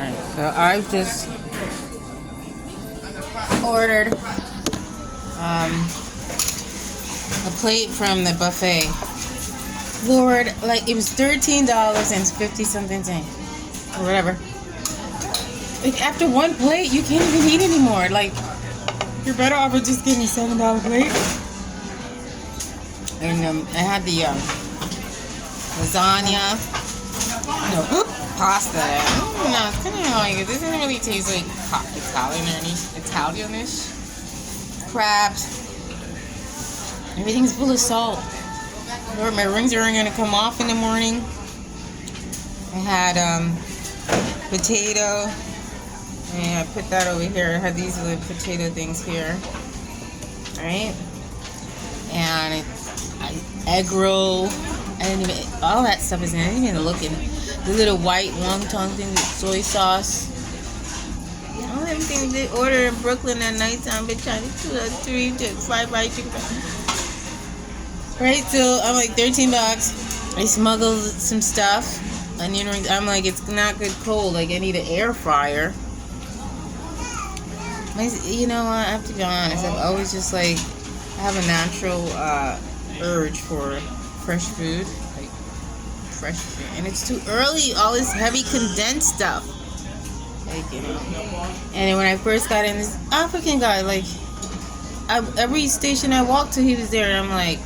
Alright, so I've just ordered a plate from the buffet. Lord, like it was $13.50 something or whatever. Like after one plate, you can't even eat anymore. Like you're better off with just getting a $7 plate. And I had the lasagna, pasta. No, it's kind of like it doesn't really taste like Italianish. Crabs. Everything's full of salt. Lord, my rings are gonna come off in the morning. I had potato. And I put that over here. I had these little potato things here. Alright? And egg roll. I didn't even, all that stuff is in it. I didn't even look in the little white wonton thing with soy sauce. All everything they order in Brooklyn at nighttime, but Chinese 2 or 3 to 5 rice chicken. Right, so I'm like $13. I smuggled some stuff. Onion rings. I'm like, it's not good cold. Like I need an air fryer. You know what? I have to be honest. I've always just like I have a natural urge for fresh food, like fresh food, and it's too early. All this heavy condensed stuff, like you know. And then when I first got in, this African guy, like every station I walked to, he was there, and I'm like,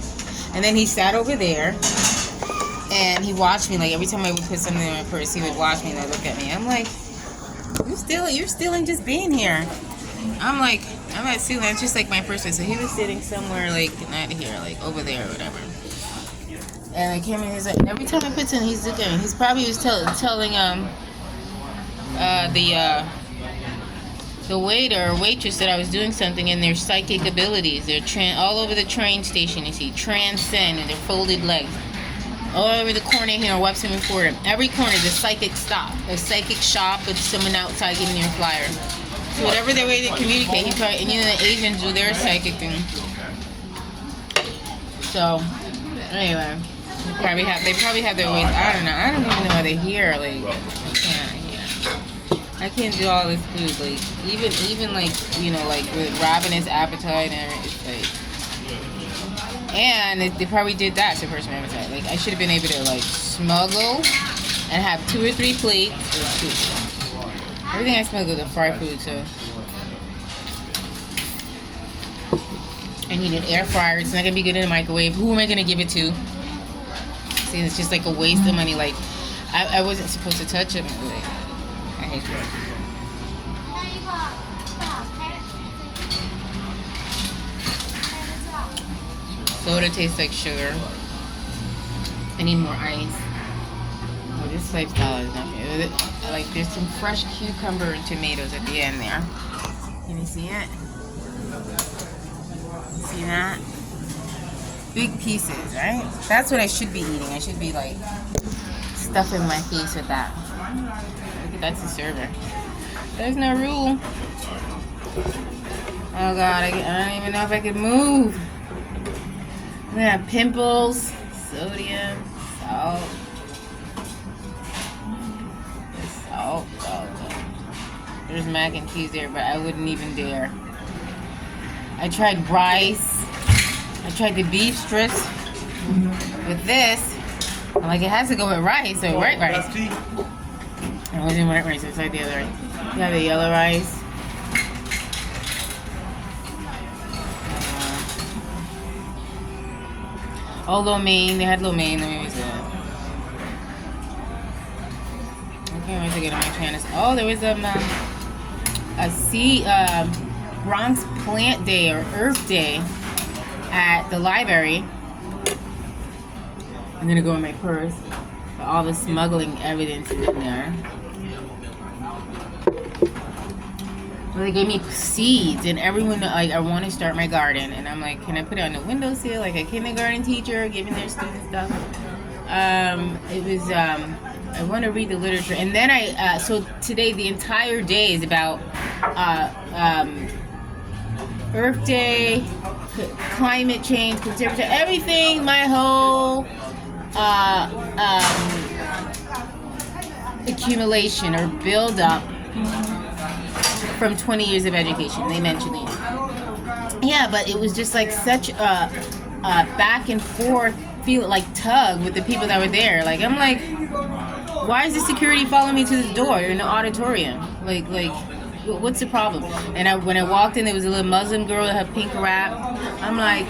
and then he sat over there, and he watched me. Like every time I would put something in my purse, he would watch me and I'd look at me. I'm like, you're still in just being here. I'm like, I'm not stealing. It's just like my person. So he was sitting somewhere like not here, like over there or whatever. And I came in. He's like, every time I put something, he's looking. He's probably was telling the waiter or waitress that I was doing something in their psychic abilities. They're all over the train station. You see, transcend and their folded legs. All over the corner here, wipes them before them. Every corner is a psychic stop, a psychic shop with someone outside giving you a flyer. So whatever their way they communicate, he probably, and you know the Asians do their psychic thing. So anyway, they probably have their ways. I don't know. I don't even know how they hear. Like I can't do all this food. Like even like you know like with ravenous appetite and it's like. And they probably did that to person appetite. Like I should have been able to like smuggle and have 2 or 3 plates. Everything I smuggled is fried food, so I need an air fryer. It's not gonna be good in the microwave. Who am I gonna give it to? See, it's just like a waste of money. Like I wasn't supposed to touch it. Like, I hate it. Soda tastes like sugar. I need more ice. Oh, this lifestyle is not good. Like there's some fresh cucumber and tomatoes at the end there. Can you see it? You see that? Big pieces, right? That's what I should be eating. I should be like stuffing my face with that. Look at that's the server. There's no rule. Oh God, I don't even know if I could move. We have pimples, sodium, salt. Salt. There's mac and cheese there, but I wouldn't even dare. I tried rice. I tried the beef strips with this. I'm like, it has to go with rice, so white rice. I wasn't white rice, it's like the other rice. You have the yellow rice. Oh, lo mein. They had lo mein. Let me use that. I can't wait to get on my channel. Oh, there was a Bronx Plant Day or Earth Day at the library. I'm gonna go in my purse. All the smuggling evidence is in there. Well, they gave me seeds, and everyone like I want to start my garden, and I'm like, can I put it on the windowsill like a kindergarten teacher giving their students stuff? It was I want to read the literature, and then so today the entire day is about Earth Day, climate change, conservation, everything. My whole accumulation or build up from 20 years of education. They mentioned it. Yeah, but it was just like such a back and forth feel like tug with the people that were there. Like I'm like, why is the security following me to this door in the auditorium? Like what's the problem? And when I walked in, there was a little Muslim girl that had pink wrap. I'm like,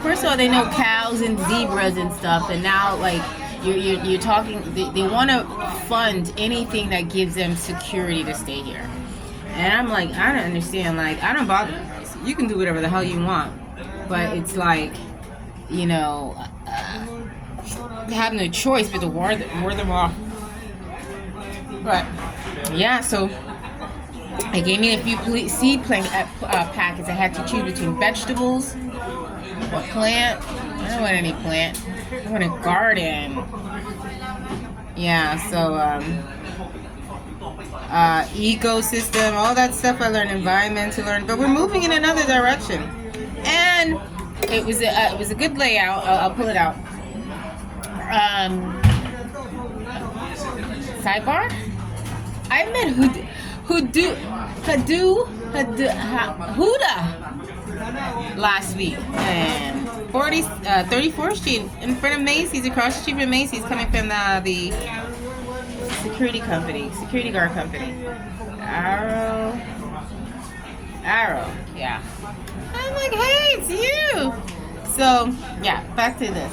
first of all, they know cows and zebras and stuff, and now like you're talking. They want to fund anything that gives them security to stay here. And I'm like, I don't understand. Like, I don't bother. You can do whatever the hell you want, but it's like, you know, they have no choice but to ward them off. But yeah, so they gave me a few seed packets. I had to choose between vegetables, what plant. I don't want any plant. I want a garden. Yeah, so ecosystem, all that stuff I learned, environmental learn, but we're moving in another direction. And it was a good layout. I'll pull it out. Sidebar. I met Huda last week, and 34th Street in front of Macy's, across the street from Macy's, coming from the security guard company. Arrow. Yeah. I'm like, hey, it's you. So yeah, back to this.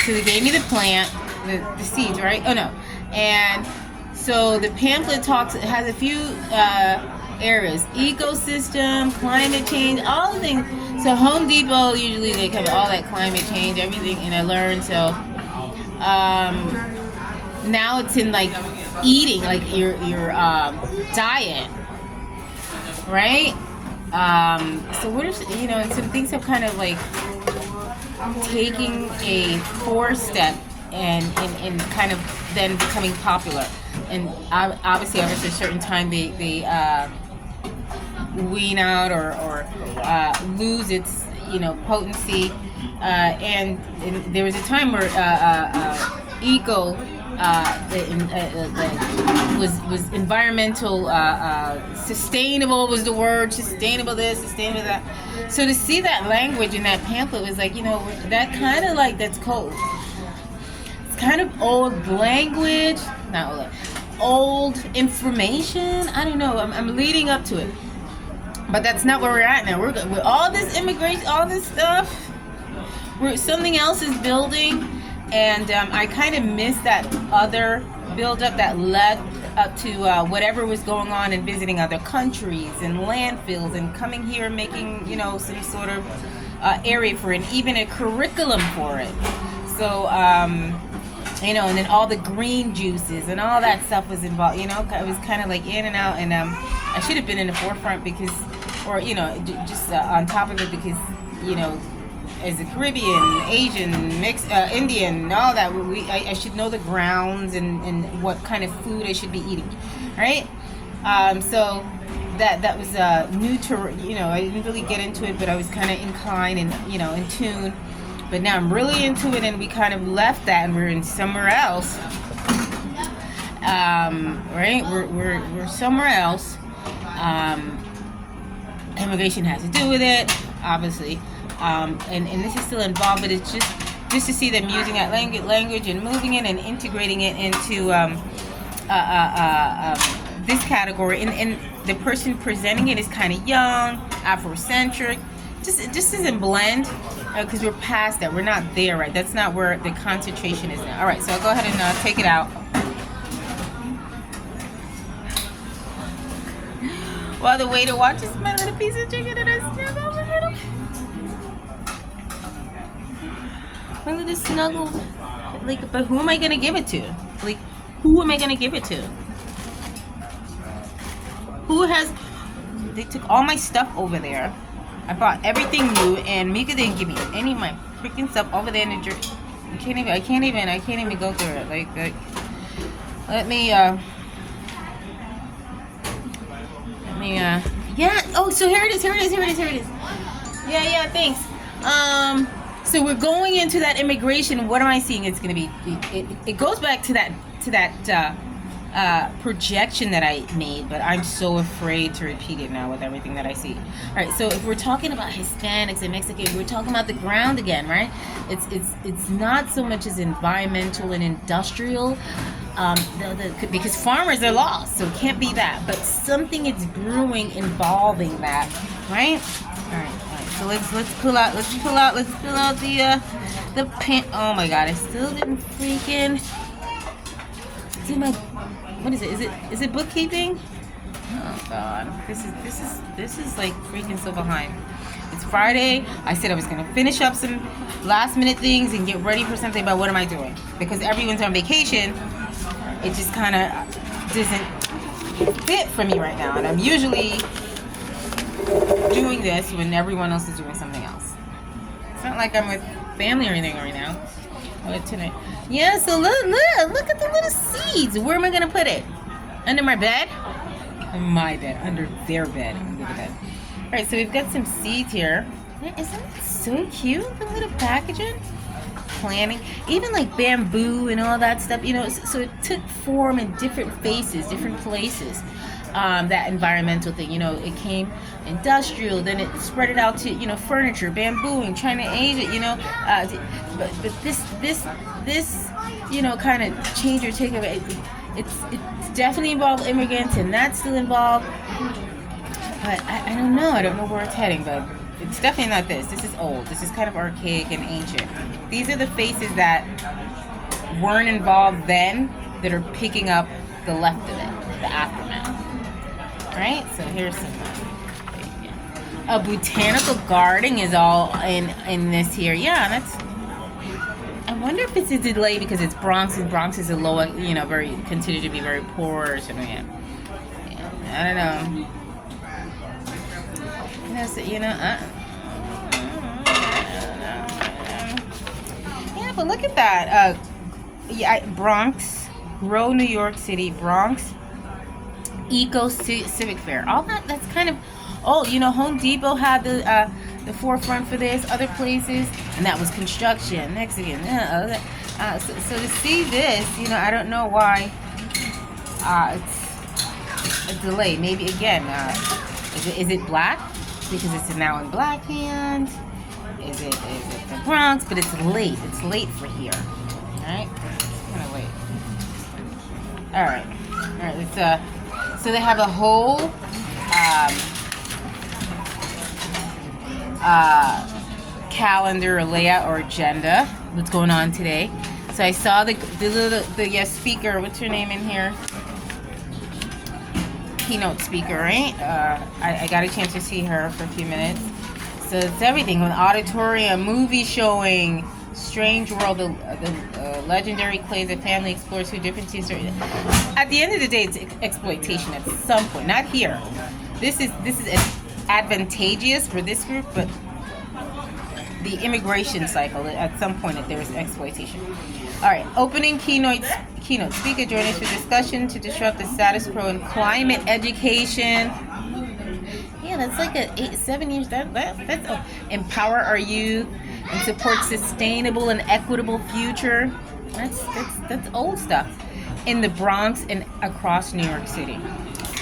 So they gave me the plant, the seeds, right? Oh no, and so the pamphlet has a few areas: ecosystem, climate change, all the things. So Home Depot usually they cover all that climate change, everything, and I learned. So now it's in like eating, like your diet, right? So what is, you know, and some things have kind of like taking a 4-step and kind of then becoming popular. And obviously after a certain time they wean out or lose its, you know, potency. And there was a time where eco was environmental, sustainable was the word, sustainable this, sustainable that. So to see that language in that pamphlet was like, you know, that kind of like, that's cold. It's kind of old language, not old information. I don't know. I'm leading up to it, but that's not where we're at now. We're with all this immigration, all this stuff. Something else is building. And I kind of missed that other buildup that led up to whatever was going on and visiting other countries and landfills and coming here and making, you know, some sort of area for it, and even a curriculum for it. So, you know, and then all the green juices and all that stuff was involved. You know, it was kind of like in and out. And I should have been in the forefront because, or, you know, just on top of it because, you know, as a Caribbean, Asian, mixed, Indian, all that, I should know the grounds and what kind of food I should be eating, right? So that was new to, you know, I didn't really get into it, but I was kind of inclined and, you know, in tune. But now I'm really into it, and we kind of left that and we're in somewhere else, right? We're somewhere else. Immigration has to do with it, obviously. And this is still involved, but it's just to see them using that language and moving it and integrating it into this category. And the person presenting it is kind of young, Afrocentric. It just doesn't blend because we're past that. We're not there, right? That's not where the concentration is now. All right, so I'll go ahead and take it out. While the waiter watches my little piece of chicken and I snuggle over it. My little snuggle. Like, but who am I gonna give it to? Like, who am I gonna give it to? Who has? They took all my stuff over there. I bought everything new, and Mika didn't give me any of my freaking stuff over there in the jersey. I can't even go through it. Like let me. Yeah. Oh, so here it is. Yeah. Thanks. So we're going into that immigration. What am I seeing? It's gonna be. It goes back to that projection that I made, but I'm so afraid to repeat it now with everything that I see. All right, so if we're talking about Hispanics and Mexicans, we're talking about the ground again, right? It's not so much as environmental and industrial, because farmers are lost, so it can't be that. But something is brewing involving that, right? All right. So let's pull out the pen. Oh my God, I still didn't freaking. See my. What is it? Is it bookkeeping? Oh God, this is like freaking so behind. It's Friday. I said I was gonna finish up some last minute things and get ready for something, but what am I doing? Because everyone's on vacation, it just kind of doesn't fit for me right now, and I'm usually doing this when everyone else is doing something else. It's not like I'm with family or anything right now. Tonight. Yeah, so look at the little seeds. Where am I gonna put it? Under my bed? My bed. Under their bed. Under the bed. Alright, so we've got some seeds here. Isn't it so cute? The little packaging. Planting. Even like bamboo and all that stuff, you know, so it took form in different faces, different places. That environmental thing, you know, it came industrial, then it spread it out to, you know, furniture, bambooing, trying to age it, you know, but this, you know, kind of change or take of it. It's definitely involved immigrants, and that's still involved. But I don't know where it's heading, but it's definitely not this. This is old. This is kind of archaic and ancient. These are the faces that weren't involved then that are picking up the left of it, the aftermath. Right, so here's some. A botanical garden is all in this here. Yeah, that's. I wonder if it's a delay because it's Bronx, and Bronx is a low, you know, very considered to be very poor or something. Yeah, I don't know. You know, yeah, but look at that. Yeah, Bronx, Grow New York City, Bronx. Civic Fair, all that's kind of old. You know, Home Depot had the forefront for this, other places, and that was construction. Mexican, so to see this, you know, I don't know why it's a delay. Maybe again, is it black because it's now in black hand? Is it the Bronx? But it's late. It's late for here. All right, kind of late. All right. Let's So they have a whole calendar or layout or agenda. What's going on today? So I saw the speaker. What's her name in here? Keynote speaker, right? I got a chance to see her for a few minutes. So it's everything: an auditorium, movie showing, Strange World, the legendary clays that family explores through different seasons. At the end of the day, it's exploitation at some point. Not here. This is advantageous for this group, but the immigration cycle, at some point there is exploitation. All right, opening keynote speaker, join us for discussion to disrupt the status quo in climate education. Yeah, that's like 7 years. That's empower our youth and support sustainable and equitable future. That's old stuff. In the Bronx and across New York City,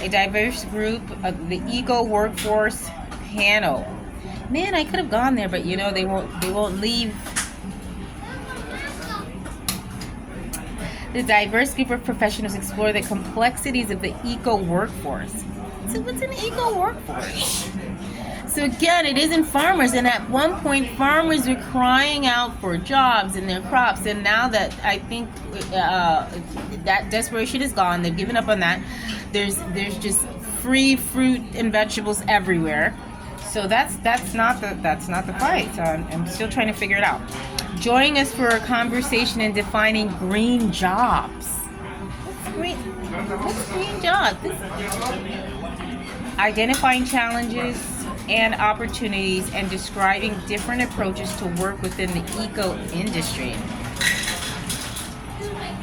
a diverse group of the Eco Workforce Panel. Man, I could have gone there, but you know they won't leave. The diverse group of professionals explore the complexities of the eco workforce. So what's an eco workforce? So again, it isn't farmers, and at one point farmers were crying out for jobs in their crops, and now that I think that desperation is gone, they've given up on that. There's just free fruit and vegetables everywhere. So that's not the fight. So I'm still trying to figure it out. Join us for a conversation in defining green jobs. What's green jobs? Identifying challenges and opportunities and describing different approaches to work within the eco industry.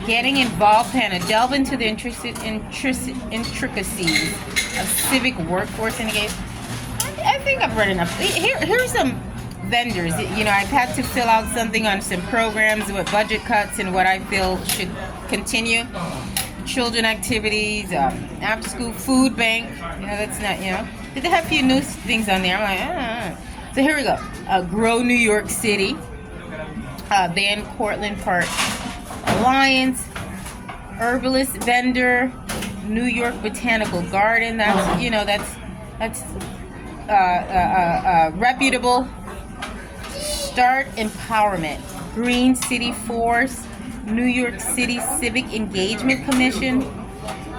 Getting involved panel, delve into the intricacies of civic workforce engagement. I think I've read enough. Here's some vendors. I've had to fill out something on some programs with budget cuts and what I feel should continue. Children activities, after school food bank. That's not, They have a few new things on there. I'm like, So here we go. Grow New York City. Van Cortlandt Park Alliance. Herbalist vendor. New York Botanical Garden. That's reputable. Start Empowerment. Green City Force. New York City Civic Engagement Commission,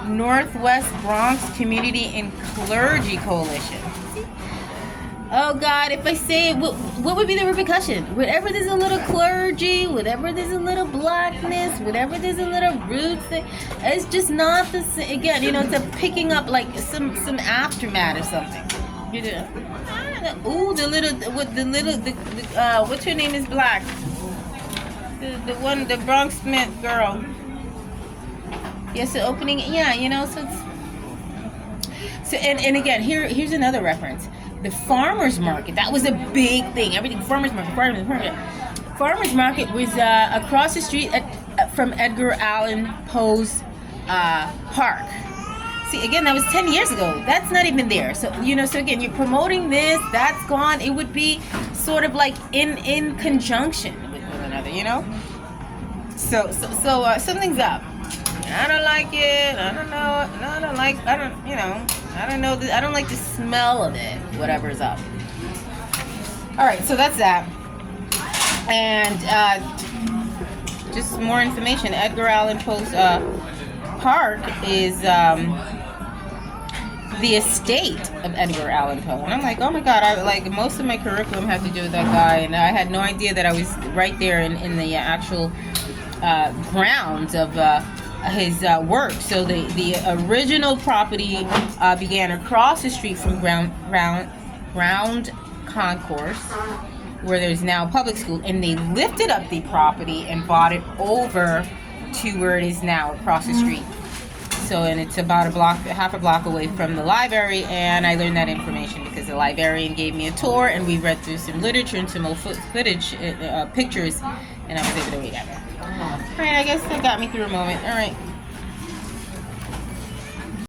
Northwest Bronx Community and Clergy Coalition. Oh God, if I say it, what would be the repercussion? Whatever there's a little clergy, whatever there's a little blackness, whatever there's a little roots, it's just not the same. Again, it's a picking up like some aftermath or something. Ooh, what's her name is black? The Bronx Smith girl. Yes, the opening. Yeah, so and again, here's another reference. The farmers market. That was a big thing. Everything farmers market. Farmers market was across the street from Edgar Allan Poe's park. See, again, that was 10 years ago. That's not even there. So so again, you're promoting this. That's gone. It would be sort of like in conjunction. Another, so something's up. I don't like it. I don't know. I don't like the smell of it. Whatever's up. All right, so that's that. And just more information. Edgar Allan Poe's park is the estate of Edgar Allan Poe. And I'm like, oh my God, most of my curriculum had to do with that guy, and I had no idea that I was right there in the actual grounds of his work. So the original property began across the street from Ground Concourse, where there's now a public school, and they lifted up the property and bought it over to where it is now across the street. So, and it's about half a block away from the library, and I learned that information because the librarian gave me a tour, and we read through some literature and some old footage, pictures, and I was able to read that. All right, I guess that got me through a moment. All right.